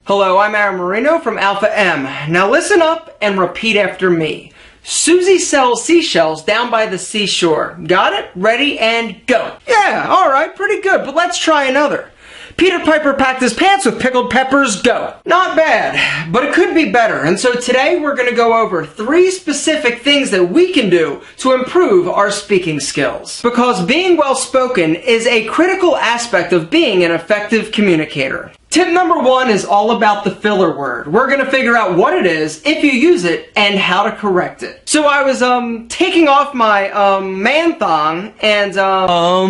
Hello, I'm Aaron Marino from Alpha M. Now listen up and repeat after me. Susie sells seashells down by the seashore. Got it? Ready and go. Yeah, alright, pretty good, but let's try another. Peter Piper packed his pants with pickled peppers. Go. Not bad, but it could be better. And so today we're going to go over 3 specific things that we can do to improve our speaking skills. Because being well spoken is a critical aspect of being an effective communicator. Tip number 1 is all about the filler word. We're going to figure out what it is, if you use it, and how to correct it. So I was taking off my man thong and I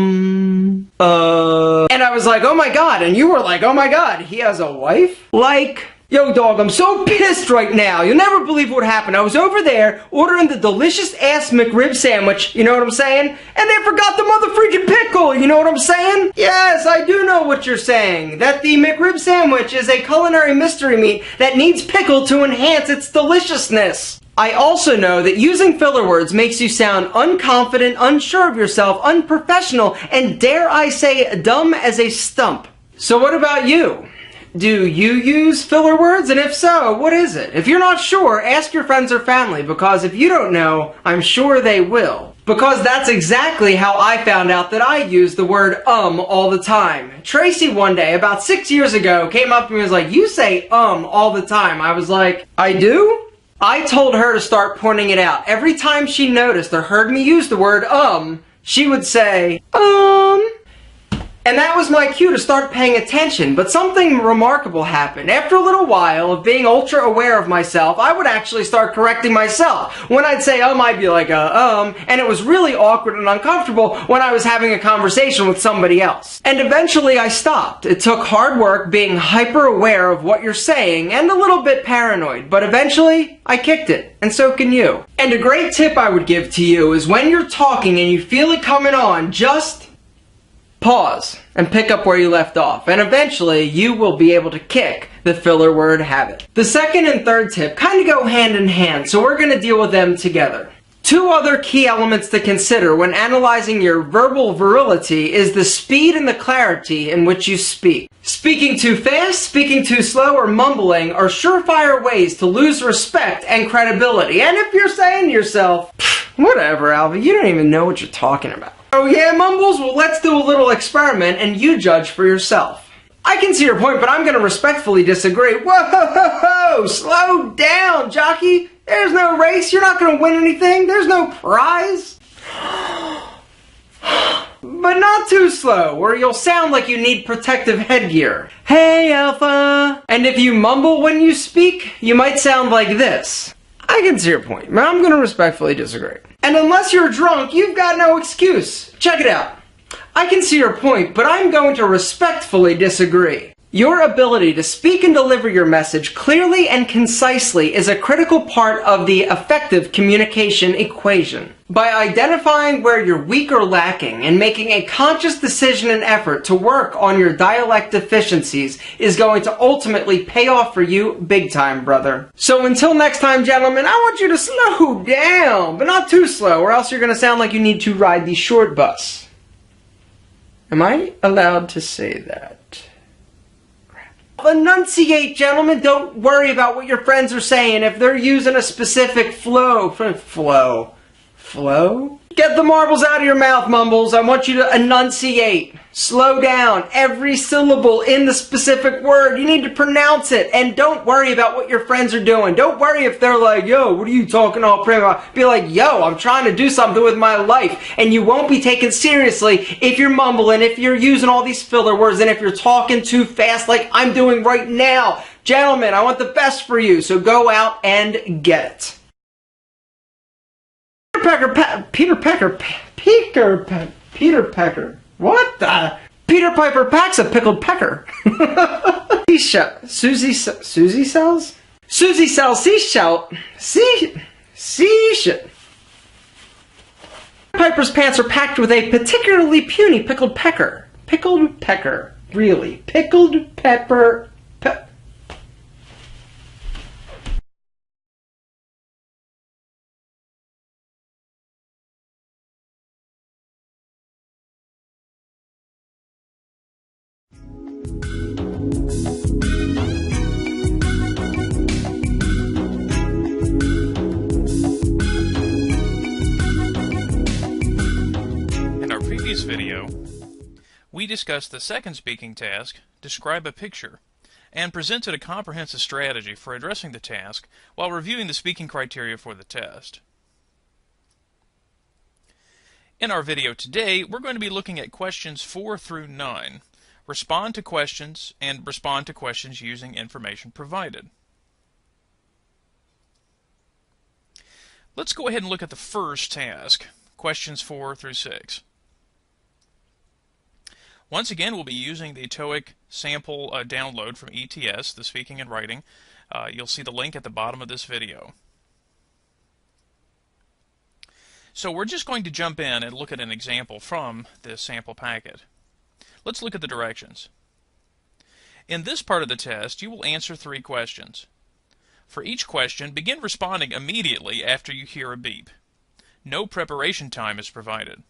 was like, oh my god, and you were like, oh my god, he has a wife? Like, yo dog, I'm so pissed right now. You'll never believe what happened. I was over there ordering the delicious ass McRib sandwich, you know what I'm saying? And they forgot the mother freaking pickle, you know what I'm saying? Yes, I do know what you're saying. That the McRib sandwich is a culinary mystery meat that needs pickle to enhance its deliciousness. I also know that using filler words makes you sound unconfident, unsure of yourself, unprofessional, and dare I say, dumb as a stump. So what about you? Do you use filler words? And if so, what is it? If you're not sure, ask your friends or family, because if you don't know, I'm sure they will. Because that's exactly how I found out that I use the word all the time. Tracy one day, about 6 years ago, came up to me and was like, you say all the time. I was like, I do? I told her to start pointing it out. Every time she noticed or heard me use the word she would say, And that was my cue to start paying attention, but something remarkable happened. After a little while of being ultra aware of myself, I would actually start correcting myself. When I'd say I'd be like, and it was really awkward and uncomfortable when I was having a conversation with somebody else. And eventually I stopped. It took hard work being hyper aware of what you're saying and a little bit paranoid, but eventually I kicked it, and so can you. And a great tip I would give to you is when you're talking and you feel it coming on, just pause and pick up where you left off, and eventually you will be able to kick the filler word habit. The second and third tip kind of go hand in hand, so we're going to deal with them together. 2 other key elements to consider when analyzing your verbal virility is the speed and the clarity in which you speak. Speaking too fast, speaking too slow, or mumbling are surefire ways to lose respect and credibility. And if you're saying to yourself, whatever, Alva, you don't even know what you're talking about. Oh yeah, Mumbles? Well, let's do a little experiment and you judge for yourself. I can see your point, but I'm going to respectfully disagree. Whoa, slow down, jockey. There's no race. You're not going to win anything. There's no prize. But not too slow, or you'll sound like you need protective headgear. Hey, Alpha. And if you mumble when you speak, you might sound like this. I can see your point, but I'm going to respectfully disagree. And unless you're drunk, you've got no excuse. Check it out. I can see your point, but I'm going to respectfully disagree. Your ability to speak and deliver your message clearly and concisely is a critical part of the effective communication equation. By identifying where you're weak or lacking and making a conscious decision and effort to work on your dialect deficiencies is going to ultimately pay off for you big time, brother. So until next time, gentlemen, I want you to slow down, but not too slow, or else you're going to sound like you need to ride the short bus. Am I allowed to say that? Enunciate, gentlemen. Don't worry about what your friends are saying. If they're using a specific flow? Get the marbles out of your mouth, Mumbles. I want you to enunciate. Slow down. Every syllable in the specific word. You need to pronounce it. And don't worry about what your friends are doing. Don't worry if they're like, yo, what are you talking all pretty about? Be like, yo, I'm trying to do something with my life. And you won't be taken seriously if you're mumbling, if you're using all these filler words, and if you're talking too fast like I'm doing right now. Gentlemen, I want the best for you, so go out and get it. Peter Piper packs a pickled pecker. Susie sells seashell. Piper's pants are packed with a particularly puny pickled pecker. Pickled pecker. Really. Pickled pepper. previous video, we discussed the second speaking task, describe a picture, and presented a comprehensive strategy for addressing the task while reviewing the speaking criteria for the test. In our video today, we're going to be looking at questions 4 through 9. Respond to questions and respond to questions using information provided. Let's go ahead and look at the first task, questions 4 through 6. Once again, we'll be using the TOEIC sample download from ETS, the Speaking and Writing. You'll see the link at the bottom of this video. So we're just going to jump in and look at an example from this sample packet. Let's look at the directions. In this part of the test, you will answer 3 questions. For each question, begin responding immediately after you hear a beep. No preparation time is provided.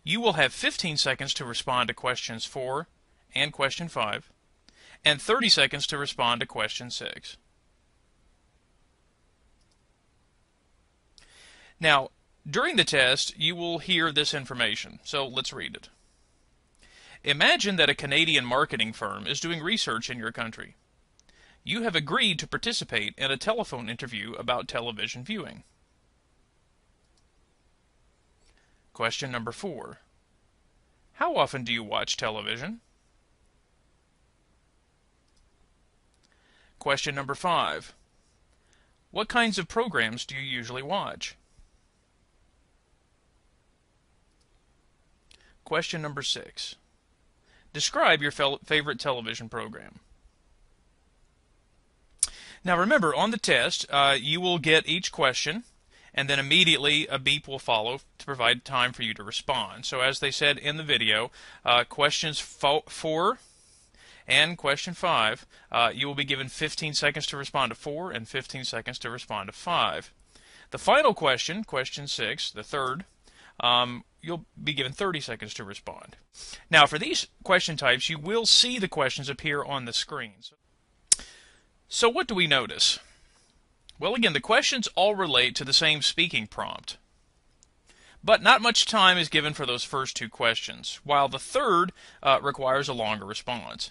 You will have 15 seconds to respond to questions 4 and question 5, and 30 seconds to respond to question 6. Now, during the test, you will hear this information, so let's read it. Imagine that a Canadian marketing firm is doing research in your country. You have agreed to participate in a telephone interview about television viewing. Question number 4. How often do you watch television? Question number 5. What kinds of programs do you usually watch? Question number 6. Describe your favorite television program. Now remember, on the test, you will get each question, and then immediately a beep will follow to provide time for you to respond. So as they said in the video, questions 4 and question 5, you will be given 15 seconds to respond to 4 and 15 seconds to respond to 5. The final question, question 6, the third, you'll be given 30 seconds to respond. Now for these question types, you will see the questions appear on the screen. So what do we notice? Well, again, the questions all relate to the same speaking prompt. But not much time is given for those first 2 questions, while the third requires a longer response.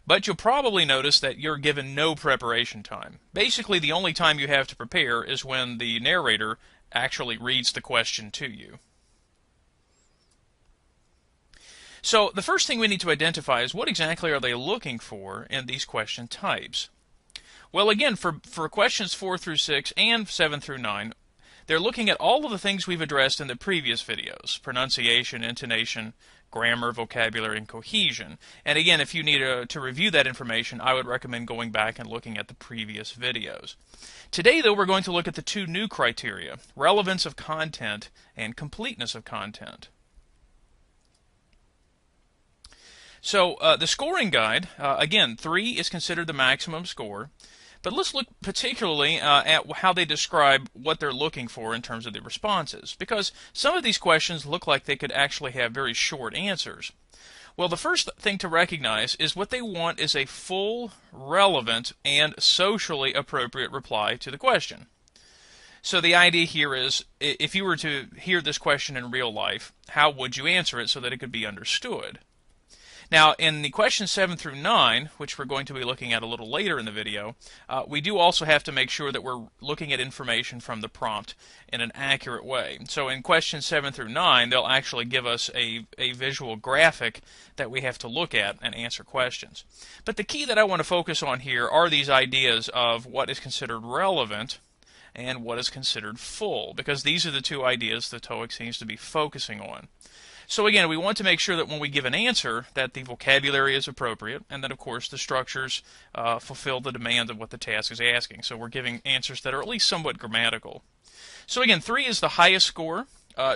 But you'll probably notice that you're given no preparation time. Basically, the only time you have to prepare is when the narrator actually reads the question to you. So the first thing we need to identify is what exactly are they looking for in these question types. Well, again, for questions 4 through 6 and 7 through 9, they're looking at all of the things we've addressed in the previous videos: pronunciation, intonation, grammar, vocabulary, and cohesion. And again, if you need to review that information, I would recommend going back and looking at the previous videos. Today, though, we're going to look at the 2 new criteria: relevance of content and completeness of content. So the scoring guide, again, 3 is considered the maximum score. But let's look particularly at how they describe what they're looking for in terms of the responses, because some of these questions look like they could actually have very short answers. Well, the first thing to recognize is what they want is a full, relevant, and socially appropriate reply to the question. So the idea here is, if you were to hear this question in real life, how would you answer it so that it could be understood? Now, in the questions 7 through 9, which we're going to be looking at a little later in the video, we do also have to make sure that we're looking at information from the prompt in an accurate way. So in questions 7 through 9, they'll actually give us a visual graphic that we have to look at and answer questions. But the key that I want to focus on here are these ideas of what is considered relevant and what is considered full, because these are the 2 ideas the TOEIC seems to be focusing on. So again, we want to make sure that when we give an answer that the vocabulary is appropriate, and that of course the structures fulfill the demand of what the task is asking. So we're giving answers that are at least somewhat grammatical. So again, 3 is the highest score,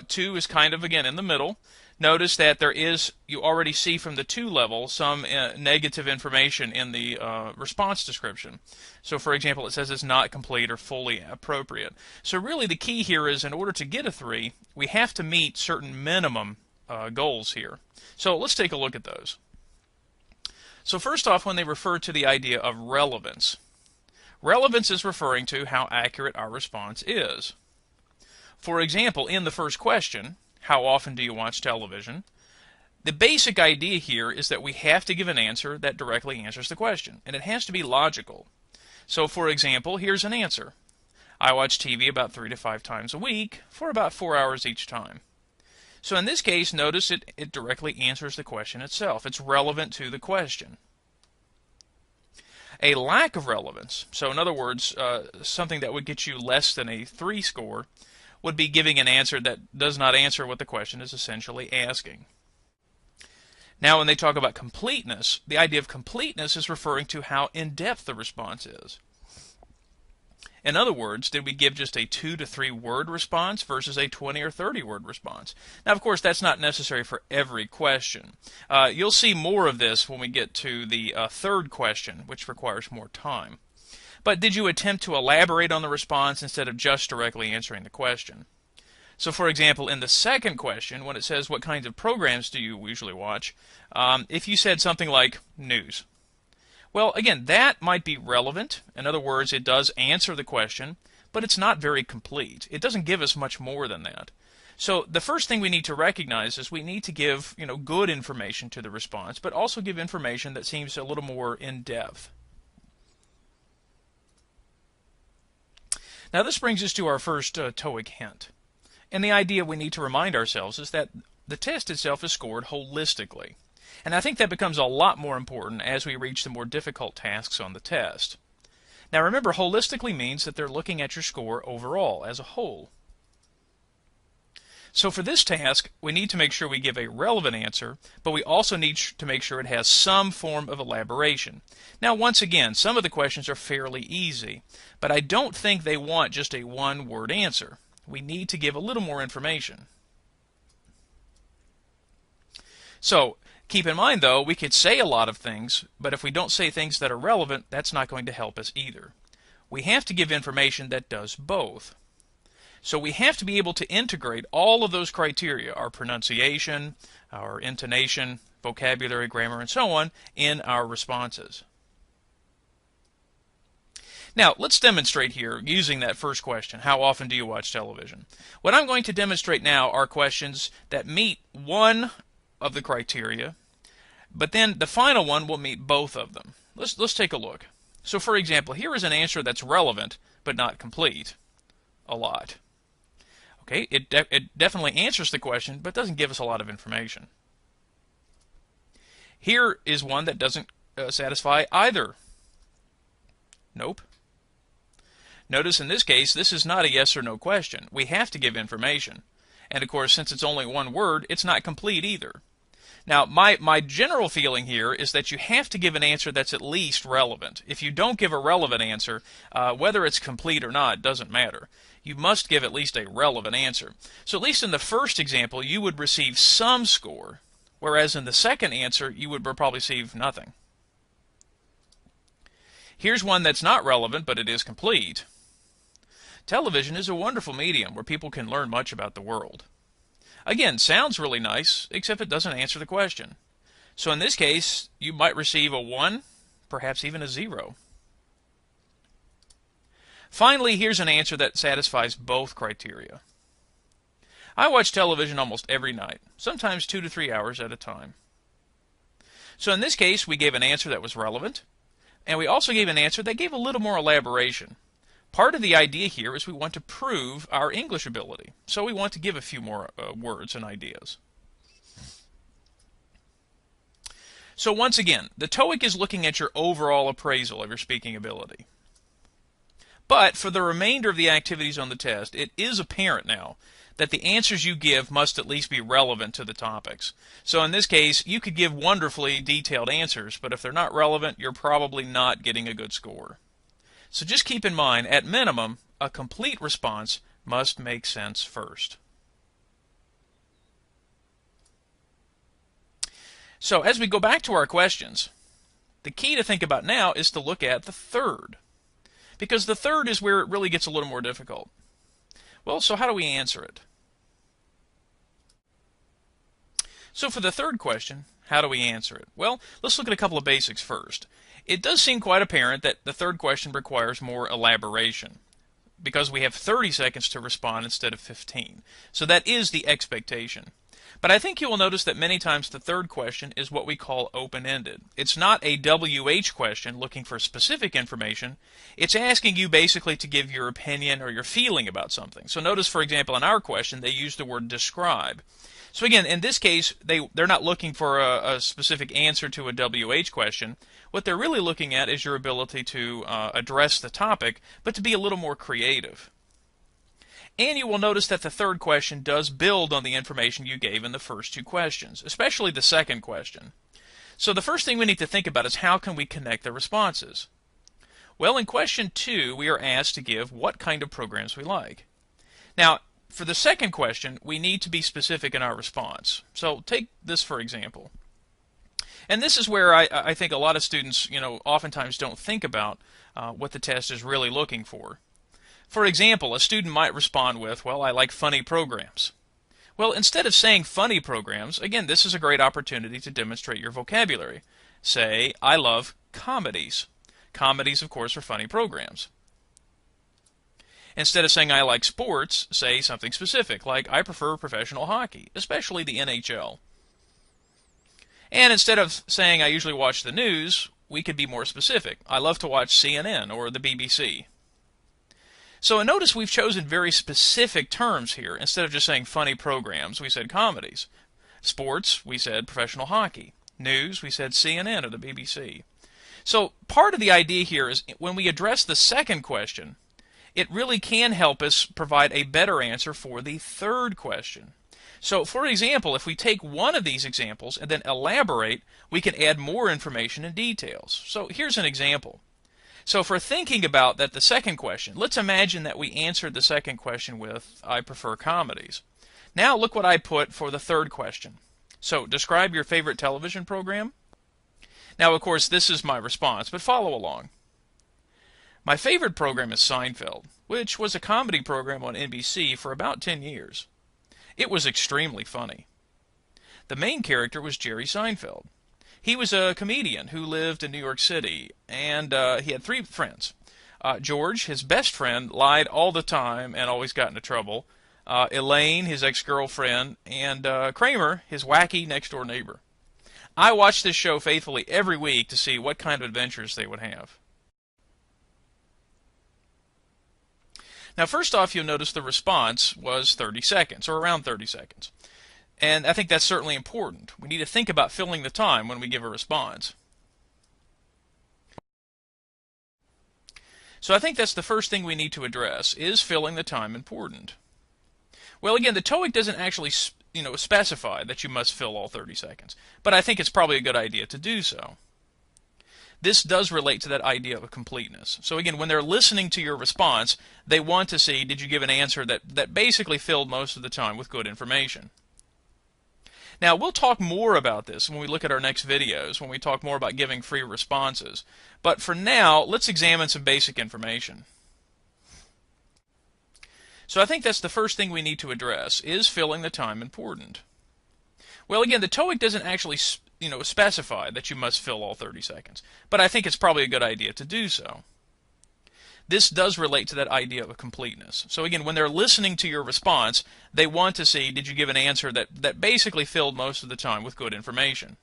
2 is kind of, again, in the middle. Notice that there is, you already see from the 2 level, some negative information in the response description. So for example, it says it's not complete or fully appropriate. So really the key here is, in order to get a 3, we have to meet certain minimum goals here. So let's take a look at those. So first off, when they refer to the idea of relevance, relevance is referring to how accurate our response is. For example, in the first question, how often do you watch television? The basic idea here is that we have to give an answer that directly answers the question, and it has to be logical. So, for example, here's an answer. I watch TV about 3 to 5 times a week for about 4 hours each time. So in this case, notice it directly answers the question itself. It's relevant to the question. A lack of relevance, so in other words, something that would get you less than a 3 score, would be giving an answer that does not answer what the question is essentially asking. Now, when they talk about completeness, the idea of completeness is referring to how in-depth the response is. In other words, did we give just a 2 to 3 word response versus a 20 or 30 word response? Now, of course, that's not necessary for every question. You'll see more of this when we get to the third question, which requires more time. But did you attempt to elaborate on the response instead of just directly answering the question? So, for example, in the second question, when it says what kinds of programs do you usually watch, if you said something like news, well, again, that might be relevant. In other words, it does answer the question, but it's not very complete. It doesn't give us much more than that. So the first thing we need to recognize is we need to give, good information to the response, but also give information that seems a little more in-depth. Now this brings us to our first TOEIC hint. And the idea we need to remind ourselves is that the test itself is scored holistically. And I think that becomes a lot more important as we reach the more difficult tasks on the test. Now remember, holistically means that they're looking at your score overall, as a whole. So for this task, we need to make sure we give a relevant answer, but we also need to make sure it has some form of elaboration. Now once again, some of the questions are fairly easy, but I don't think they want just a one-word answer. We need to give a little more information. So, keep in mind, though, we could say a lot of things, but if we don't say things that are relevant, that's not going to help us either. We have to give information that does both. So we have to be able to integrate all of those criteria, our pronunciation, our intonation, vocabulary, grammar, and so on, in our responses. Now, let's demonstrate here using that first question, how often do you watch television? What I'm going to demonstrate now are questions that meet one of the criteria, but then the final one will meet both of them. Let's take a look. So for example, here is an answer that's relevant but not complete. A lot. Okay, it definitely answers the question but doesn't give us a lot of information. Here is one that doesn't satisfy either. Nope. Notice in this case, this is not a yes or no question. We have to give information. And of course, since it's only one word, it's not complete either. Now, my general feeling here is that you have to give an answer that's at least relevant. If you don't give a relevant answer, whether it's complete or not doesn't matter. You must give at least a relevant answer. So at least in the first example, you would receive some score, whereas in the second answer, you would probably receive nothing. Here's one that's not relevant, but it is complete. Television is a wonderful medium where people can learn much about the world. Again, sounds really nice, except it doesn't answer the question. So in this case, you might receive a 1, perhaps even a 0. Finally, here's an answer that satisfies both criteria. I watch television almost every night, sometimes 2 to 3 hours at a time. So in this case, we gave an answer that was relevant, and we also gave an answer that gave a little more elaboration. Part of the idea here is we want to prove our English ability, so we want to give a few more words and ideas. So once again, the TOEIC is looking at your overall appraisal of your speaking ability. But for the remainder of the activities on the test, it is apparent now that the answers you give must at least be relevant to the topics. So in this case, you could give wonderfully detailed answers, but if they're not relevant, you're probably not getting a good score. So just keep in mind, at minimum, a complete response must make sense first. So as we go back to our questions, the key to think about now is to look at the third, because the third is where it really gets a little more difficult. Well, so how do we answer it? So for the third question, how do we answer it? Well, let's look at a couple of basics first. It does seem quite apparent that the third question requires more elaboration. because we have 30 seconds to respond instead of 15. So that is the expectation. But I think you will notice that many times the third question is what we call open-ended. It's not a WH question looking for specific information. It's asking you basically to give your opinion or your feeling about something. So notice, for example, in our question, they use the word describe. So again, in this case, they're not looking for a specific answer to a WH question. What they're really looking at is your ability to address the topic, but to be a little more creative. And you will notice that the third question does build on the information you gave in the first two questions, especially the second question. So the first thing we need to think about is how can we connect the responses? Well, in question 2, we are asked to give what kind of programs we like. Now, for the second question, we need to be specific in our response. So take this for example. And this is where I think a lot of students, oftentimes don't think about what the test is really looking for. For example, a student might respond with, well, I like funny programs. Well, instead of saying funny programs, again, this is a great opportunity to demonstrate your vocabulary. Say, I love comedies. Comedies, of course, are funny programs. Instead of saying I like sports, say something specific, like I prefer professional hockey, especially the NHL. And instead of saying I usually watch the news, we could be more specific. I love to watch CNN or the BBC. So notice we've chosen very specific terms here. Instead of just saying funny programs, we said comedies. Sports, we said professional hockey. News, we said CNN or the BBC. So part of the idea here is when we address the second question, it really can help us provide a better answer for the third question. So for example, if we take one of these examples and then elaborate, we can add more information and details. So here's an example. So if we're thinking about that the second question, let's imagine that we answered the second question with, I prefer comedies. Now look what I put for the third question. So describe your favorite television program. Now of course this is my response, but follow along. My favorite program is Seinfeld, which was a comedy program on NBC for about 10 years. It was extremely funny. The main character was Jerry Seinfeld. He was a comedian who lived in New York City, and he had 3 friends. George, his best friend, lied all the time and always got into trouble. Elaine, his ex-girlfriend, and Kramer, his wacky next-door neighbor. I watched this show faithfully every week to see what kind of adventures they would have. Now, first off, you'll notice the response was 30 seconds, or around 30 seconds. And I think that's certainly important. We need to think about filling the time when we give a response. So I think that's the first thing we need to address. Is filling the time important? Well, again, the TOEIC doesn't actually specify that you must fill all 30 seconds, but I think it's probably a good idea to do so. This does relate to that idea of completeness. So again, when they're listening to your response, they want to see, did you give an answer that basically filled most of the time with good information? Now, we'll talk more about this when we look at our next videos, when we talk more about giving free responses. But for now, let's examine some basic information. So I think that's the first thing we need to address. Is filling the time important? Well, again, the TOEIC doesn't actually specify that you must fill all 30 seconds, but I think it's probably a good idea to do so. This does relate to that idea of completeness. So again, when they're listening to your response, they want to see, did you give an answer that basically filled most of the time with good information?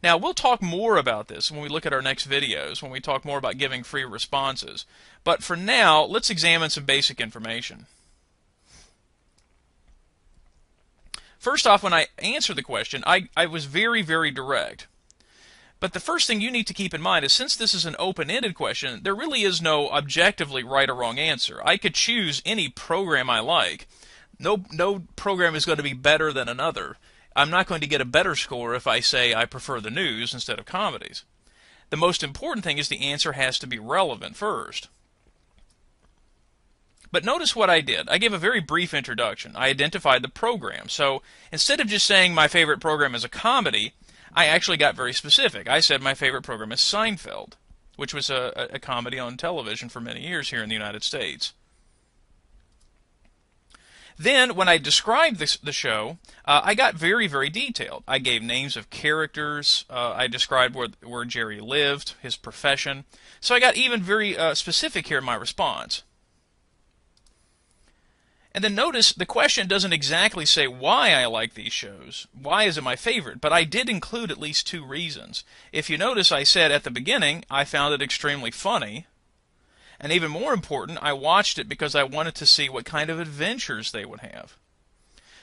Now, we'll talk more about this when we look at our next videos, when we talk more about giving free responses. But for now, let's examine some basic information. First off, when I answered the question, I was very, very direct. But the first thing you need to keep in mind is since this is an open-ended question, there really is no objectively right or wrong answer. I could choose any program I like. No program is going to be better than another. I'm not going to get a better score if I say I prefer the news instead of comedies. The most important thing is the answer has to be relevant first. But notice what I did. I gave a very brief introduction. I identified the program. So instead of just saying my favorite program is a comedy, I actually got very specific. I said my favorite program is Seinfeld, which was a comedy on television for many years here in the United States. Then, when I described the show, I got very, very detailed. I gave names of characters. I described where Jerry lived, his profession. So I got even very specific here in my response. And then notice the question doesn't exactly say why I like these shows. Why is it my favorite? But I did include at least 2 reasons. If you notice, I said at the beginning, I found it extremely funny. And even more important, I watched it because I wanted to see what kind of adventures they would have.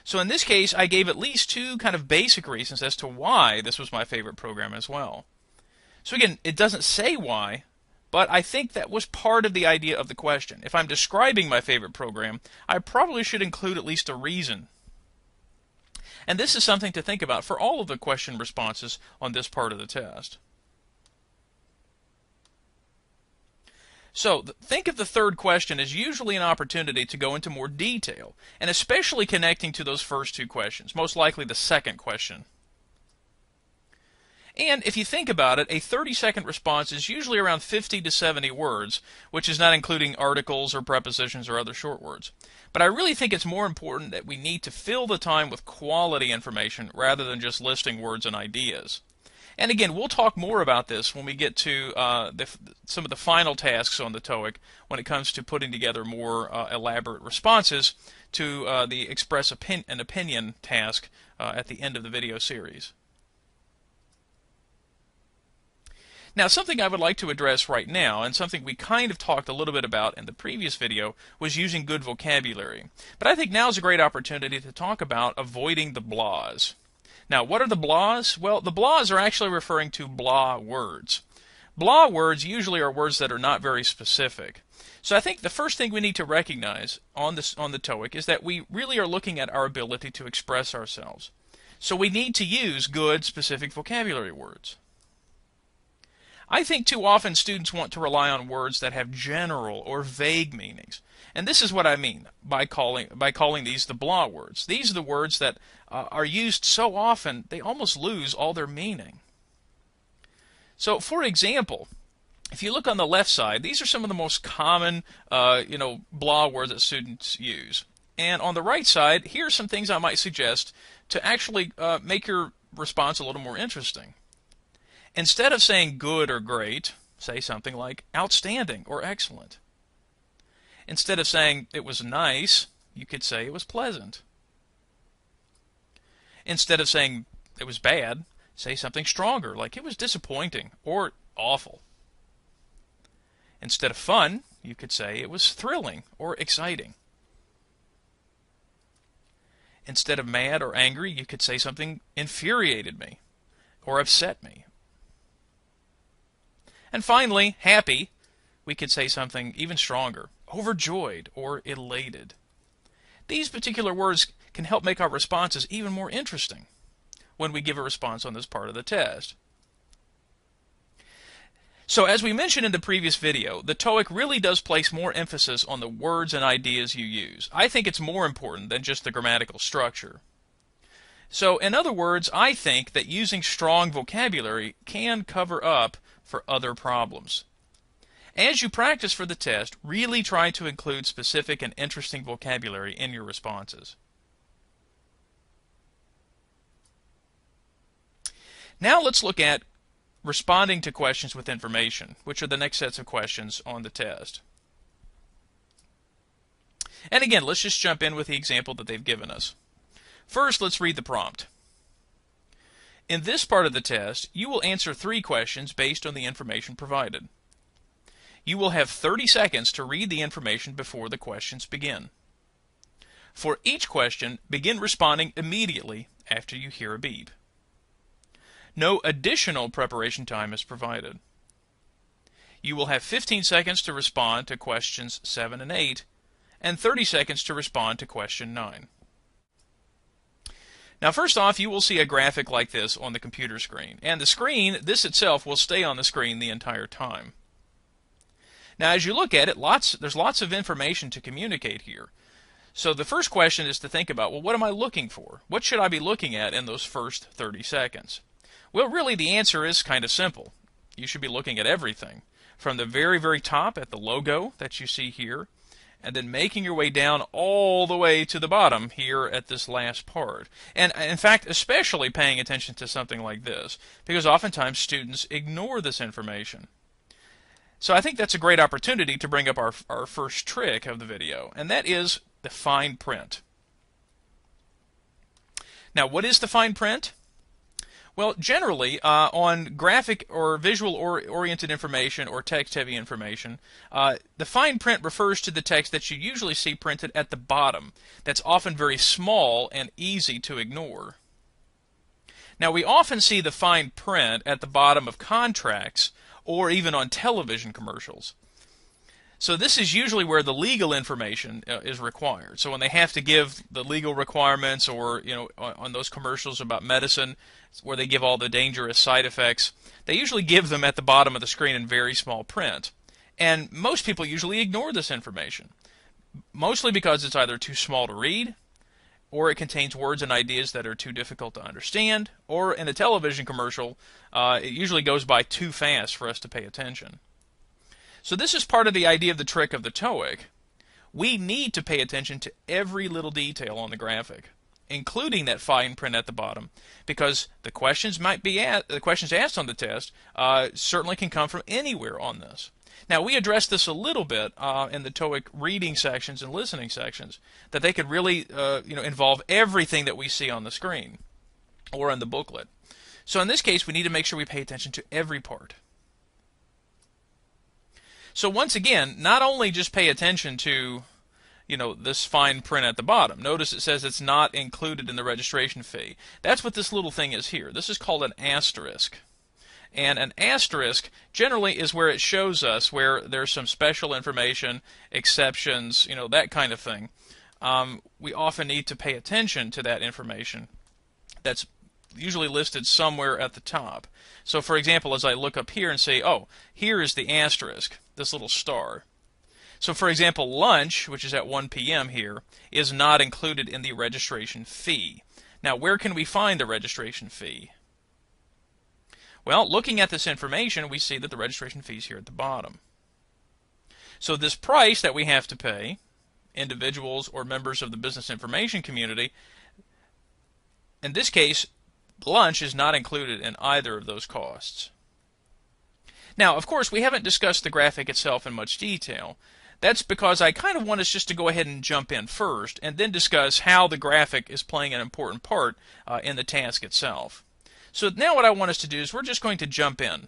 So in this case, I gave at least 2 kind of basic reasons as to why this was my favorite program as well. So again, it doesn't say why, but I think that was part of the idea of the question. If I'm describing my favorite program, I probably should include at least a reason. And this is something to think about for all of the question responses on this part of the test. So, think of the third question as usually an opportunity to go into more detail, and especially connecting to those first 2 questions, most likely the second question. And if you think about it, a 30-second response is usually around 50 to 70 words, which is not including articles or prepositions or other short words. But I really think it's more important that we need to fill the time with quality information rather than just listing words and ideas. And again, we'll talk more about this when we get to some of the final tasks on the TOEIC when it comes to putting together more elaborate responses to the express an opinion task at the end of the video series. Now, something I would like to address right now, and something we kind of talked a little bit about in the previous video, was using good vocabulary. But I think now is a great opportunity to talk about avoiding the blahs. Now, what are the blahs? Well, the blahs are actually referring to blah words. Blah words usually are words that are not very specific. So I think the first thing we need to recognize on the TOEIC is that we really are looking at our ability to express ourselves. So we need to use good, specific vocabulary words. I think too often students want to rely on words that have general or vague meanings. And this is what I mean by calling these the blah words. These are the words that are used so often they almost lose all their meaning. So, for example, if you look on the left side, these are some of the most common blah words that students use. And on the right side, here are some things I might suggest to actually make your response a little more interesting. Instead of saying good or great, say something like outstanding or excellent. Instead of saying it was nice, you could say it was pleasant. Instead of saying it was bad, say something stronger, like it was disappointing or awful. Instead of fun, you could say it was thrilling or exciting. Instead of mad or angry, you could say something infuriated me or upset me. And finally, happy, we could say something even stronger, overjoyed or elated. These particular words can help make our responses even more interesting when we give a response on this part of the test. So as we mentioned in the previous video, the TOEIC really does place more emphasis on the words and ideas you use. I think it's more important than just the grammatical structure. So in other words, I think that using strong vocabulary can cover up for other problems. As you practice for the test, really try to include specific and interesting vocabulary in your responses. Now let's look at responding to questions with information, which are the next sets of questions on the test. And again, let's just jump in with the example that they've given us. First, let's read the prompt. In this part of the test, you will answer 3 questions based on the information provided. You will have 30 seconds to read the information before the questions begin. For each question, begin responding immediately after you hear a beep. No additional preparation time is provided. You will have 15 seconds to respond to questions 7 and 8, and 30 seconds to respond to question 9. Now first off, you will see a graphic like this on the computer screen. And the screen, this itself, will stay on the screen the entire time. Now as you look at it, there's lots of information to communicate here. So the first question is to think about, well, what am I looking for? What should I be looking at in those first 30 seconds? Well, really the answer is kind of simple. You should be looking at everything. From the very, very top at the logo that you see here, and then making your way down all the way to the bottom here at this last part. And in fact, especially paying attention to something like this, because oftentimes students ignore this information. So I think that's a great opportunity to bring up our first trick of the video, and that is the fine print. Now, what is the fine print? Well, generally, on graphic or visual oriented information or text-heavy information, the fine print refers to the text that you usually see printed at the bottom. That's often very small and easy to ignore. Now, we often see the fine print at the bottom of contracts or even on television commercials. So this is usually where the legal information is required. So when they have to give the legal requirements, or on those commercials about medicine where they give all the dangerous side effects, they usually give them at the bottom of the screen in very small print. And most people usually ignore this information, mostly because it's either too small to read, or it contains words and ideas that are too difficult to understand, or in a television commercial, it usually goes by too fast for us to pay attention. So this is part of the idea of the trick of the TOEIC. We need to pay attention to every little detail on the graphic, including that fine print at the bottom, because the questions asked on the test certainly can come from anywhere on this. Now, we addressed this a little bit in the TOEIC reading sections and listening sections, that they could really involve everything that we see on the screen or in the booklet. So in this case, we need to make sure we pay attention to every part. So once again, not only just pay attention to this fine print at the bottom. Notice it says it's not included in the registration fee. That's what this little thing is here. This is called an asterisk. And an asterisk generally is where it shows us where there's some special information, exceptions, that kind of thing. We often need to pay attention to that information that's usually listed somewhere at the top. So for example, as I look up here and say, oh, here is the asterisk, this little star. So for example, lunch, which is at 1 p.m. here, is not included in the registration fee. Now, where can we find the registration fee? Well, looking at this information, we see that the registration fee is here at the bottom. So this price that we have to pay, individuals or members of the business information community, in this case, lunch is not included in either of those costs. Now, of course, we haven't discussed the graphic itself in much detail. That's because I kind of want us just to go ahead and jump in first and then discuss how the graphic is playing an important part in the task itself. So now what I want us to do is we're just going to jump in.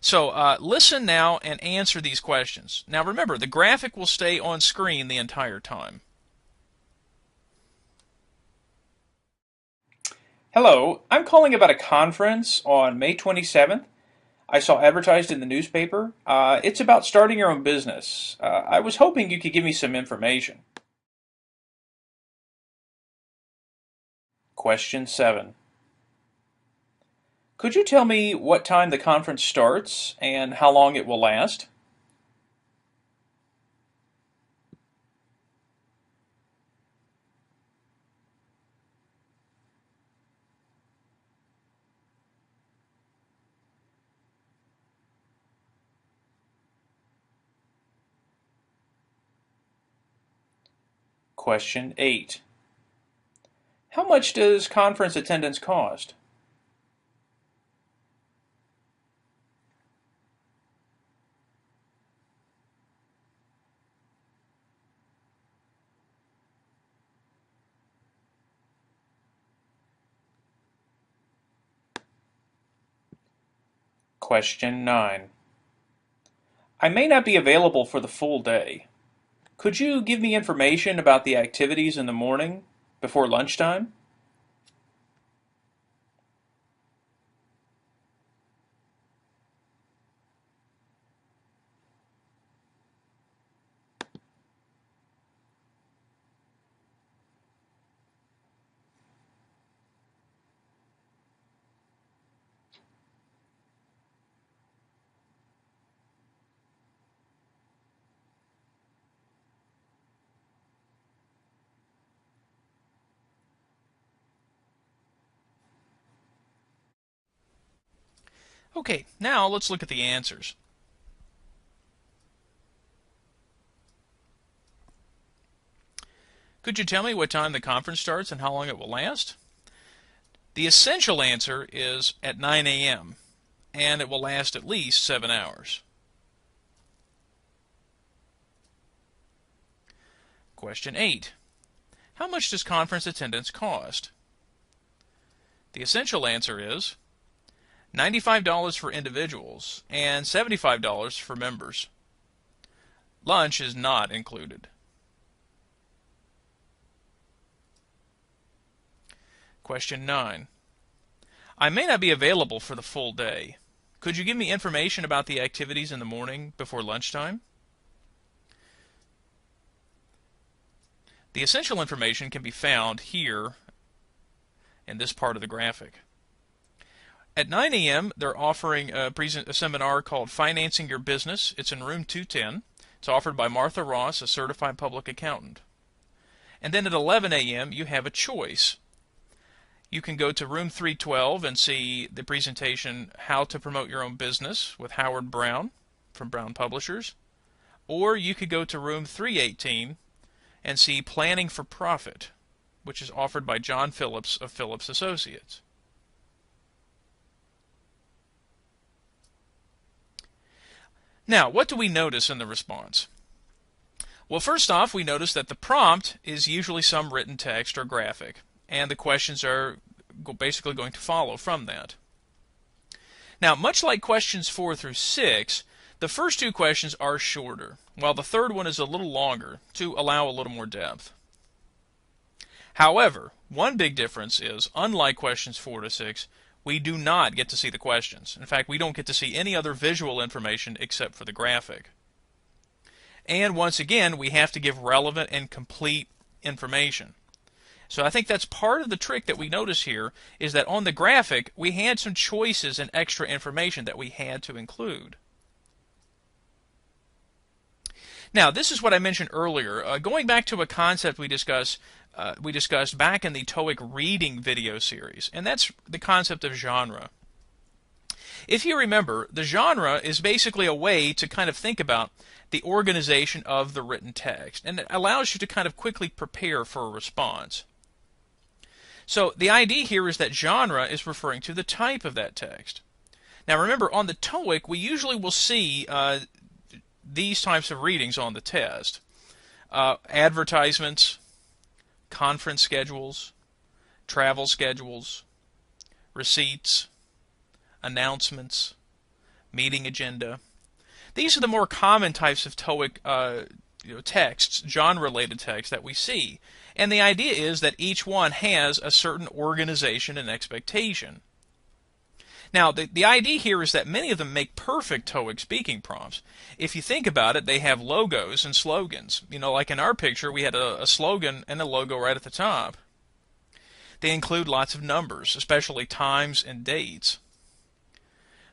So listen now and answer these questions. Now remember, the graphic will stay on screen the entire time. Hello, I'm calling about a conference on May 27th. I saw advertised in the newspaper. It's about starting your own business. I was hoping you could give me some information. Question 7. Could you tell me what time the conference starts and how long it will last? Question 8. How much does conference attendance cost? Question 9. I may not be available for the full day. Could you give me information about the activities in the morning before lunchtime? Okay, now let's look at the answers. Could you tell me what time the conference starts and how long it will last? The essential answer is at 9 a.m., and it will last at least 7 hours. Question 8. How much does conference attendance cost? The essential answer is $95 for individuals and $75 for members. Lunch is not included. Question 9. I may not be available for the full day. Could you give me information about the activities in the morning before lunchtime? The essential information can be found here in this part of the graphic. At 9 a.m., they're offering a seminar called Financing Your Business. It's in room 210. It's offered by Martha Ross, a certified public accountant. And then at 11 a.m., you have a choice. You can go to room 312 and see the presentation, How to Promote Your Own Business with Howard Brown from Brown Publishers. Or you could go to room 318 and see Planning for Profit, which is offered by John Phillips of Phillips Associates. Now, what do we notice in the response? Well, first off, we notice that the prompt is usually some written text or graphic, and the questions are basically going to follow from that. Now, much like questions 4 through 6, the first two questions are shorter, while the third one is a little longer to allow a little more depth. However, one big difference is, unlike questions 4 to 6, we do not get to see the questions. In fact, we don't get to see any other visual information except for the graphic. And once again, we have to give relevant and complete information. So I think that's part of the trick that we notice here, is that on the graphic, we had some choices and extra information that we had to include. Now, this is what I mentioned earlier. Going back to a concept we discussed back in the TOEIC reading video series, and that's the concept of genre. If you remember, the genre is basically a way to kind of think about the organization of the written text, and it allows you to kind of quickly prepare for a response. So the idea here is that genre is referring to the type of that text. Now remember, on the TOEIC, we usually will see these types of readings on the test. Advertisements, conference schedules, travel schedules, receipts, announcements, meeting agenda. These are the more common types of TOEIC texts, genre-related texts that we see. And the idea is that each one has a certain organization and expectation. Now, the idea here is that many of them make perfect TOEIC speaking prompts. If you think about it, they have logos and slogans. You know, like in our picture, we had a slogan and a logo right at the top. They include lots of numbers, especially times and dates.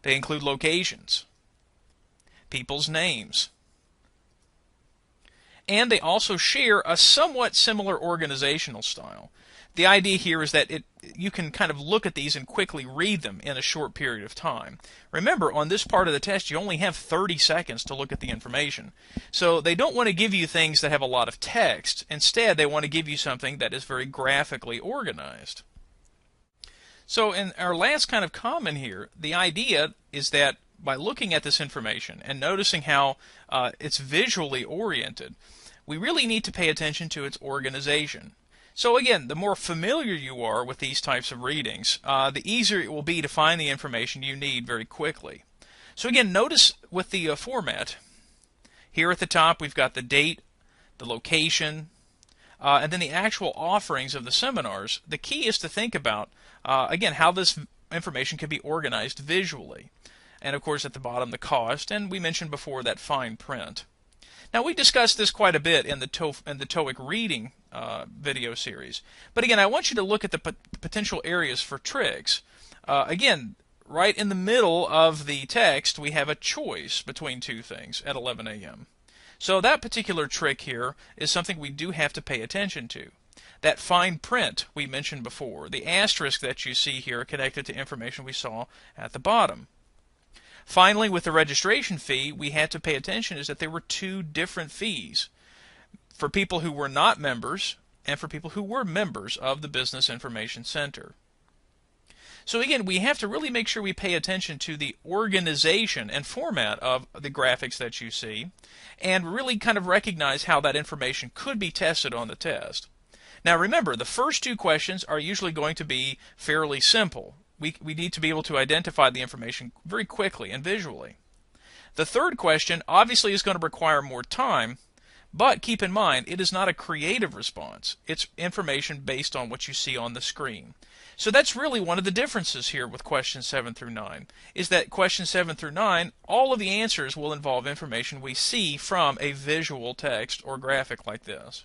They include locations, people's names. And they also share a somewhat similar organizational style. The idea here is that you can kind of look at these and quickly read them in a short period of time. Remember, on this part of the test, you only have 30 seconds to look at the information. So they don't want to give you things that have a lot of text. Instead, they want to give you something that is very graphically organized. So in our last kind of comment here, the idea is that by looking at this information and noticing how it's visually oriented, we really need to pay attention to its organization. So again, the more familiar you are with these types of readings, the easier it will be to find the information you need very quickly. So again, notice with the format, here at the top we've got the date, the location, and then the actual offerings of the seminars. The key is to think about, again, how this information can be organized visually. And of course at the bottom the cost, and we mentioned before that fine print. Now we discussed this quite a bit in the TOEIC reading video series. But again, I want you to look at the potential areas for tricks. Again, right in the middle of the text we have a choice between two things at 11 a.m. So that particular trick here is something we do have to pay attention to. That fine print we mentioned before, the asterisk that you see here connected to information we saw at the bottom. Finally, with the registration fee, we had to pay attention is that there were two different fees for people who were not members and for people who were members of the Business Information Center. So again, we have to really make sure we pay attention to the organization and format of the graphics that you see, and really kind of recognize how that information could be tested on the test. Now remember, the first two questions are usually going to be fairly simple. We need to be able to identify the information very quickly and visually. The third question obviously is going to require more time, but keep in mind, it is not a creative response. It's information based on what you see on the screen. So that's really one of the differences here with questions 7 through 9, is that questions 7 through 9, all of the answers will involve information we see from a visual text or graphic like this.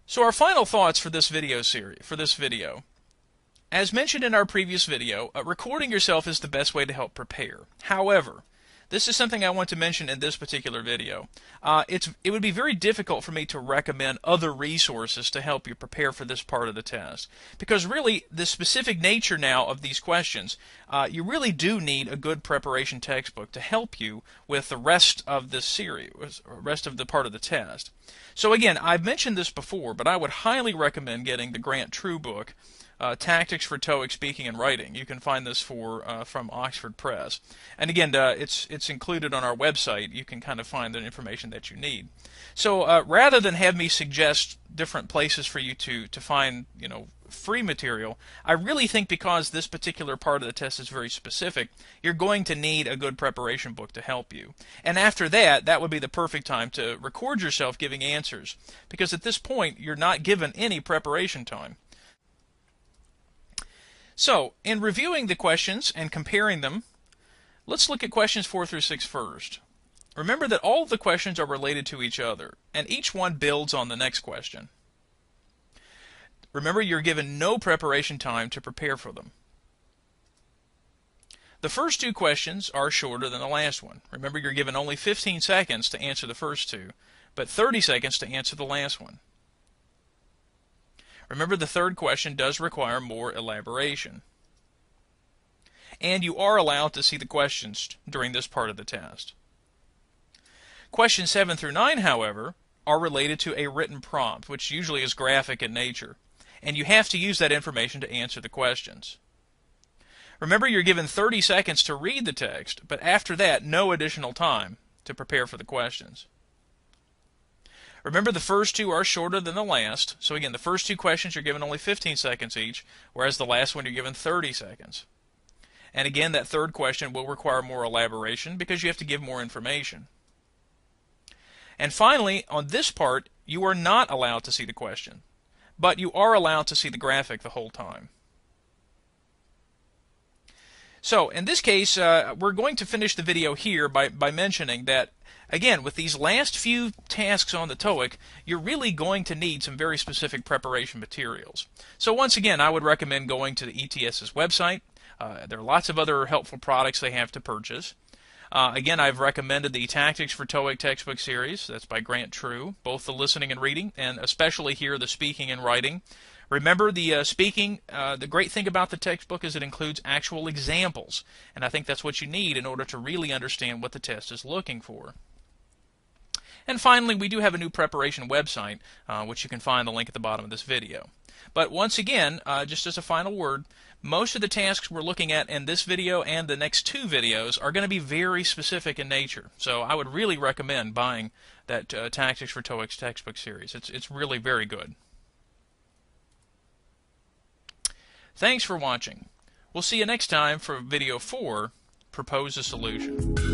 So our final thoughts for this video As mentioned in our previous video, recording yourself is the best way to help prepare. However, this is something I want to mention in this particular video. It would be very difficult for me to recommend other resources to help you prepare for this part of the test. Because really, the specific nature now of these questions, you really do need a good preparation textbook to help you with the rest of this series, rest of the part of the test. So again, I've mentioned this before, but I would highly recommend getting the Grant True book, Tactics for TOEIC Speaking and Writing. You can find this from Oxford Press. And again, it's included on our website. You can kind of find the information that you need. So rather than have me suggest different places for you to find, free material, I really think because this particular part of the test is very specific, you're going to need a good preparation book to help you. And after that, that would be the perfect time to record yourself giving answers, because at this point, you're not given any preparation time. So, in reviewing the questions and comparing them, let's look at questions 4 through 6 first. Remember that all of the questions are related to each other, and each one builds on the next question. Remember, you're given no preparation time to prepare for them. The first two questions are shorter than the last one. Remember, you're given only 15 seconds to answer the first two, but 30 seconds to answer the last one. Remember, the third question does require more elaboration. And you are allowed to see the questions during this part of the test. Questions 7 through 9, however, are related to a written prompt, which usually is graphic in nature, and you have to use that information to answer the questions. Remember, you're given 30 seconds to read the text, but after that, no additional time to prepare for the questions. Remember, the first two are shorter than the last. So again, the first two questions you're given only 15 seconds each, whereas the last one you're given 30 seconds. And again, that third question will require more elaboration because you have to give more information. And finally, on this part, you are not allowed to see the question, but you are allowed to see the graphic the whole time. So in this case, we're going to finish the video here by mentioning that, again, with these last few tasks on the TOEIC, you're really going to need some very specific preparation materials. So once again, I would recommend going to the ETS's website. There are lots of other helpful products they have to purchase. Again, I've recommended the Tactics for TOEIC textbook series. That's by Grant True, both the listening and reading, and especially here the speaking and writing. Remember, the speaking, the great thing about the textbook is it includes actual examples, and I think that's what you need in order to really understand what the test is looking for. And finally, we do have a new preparation website, which you can find the link at the bottom of this video. But once again, just as a final word, most of the tasks we're looking at in this video and the next two videos are going to be very specific in nature. So I would really recommend buying that Tactics for TOEIC textbook series. It's really very good. Thanks for watching. We'll see you next time for video 4, Propose a Solution.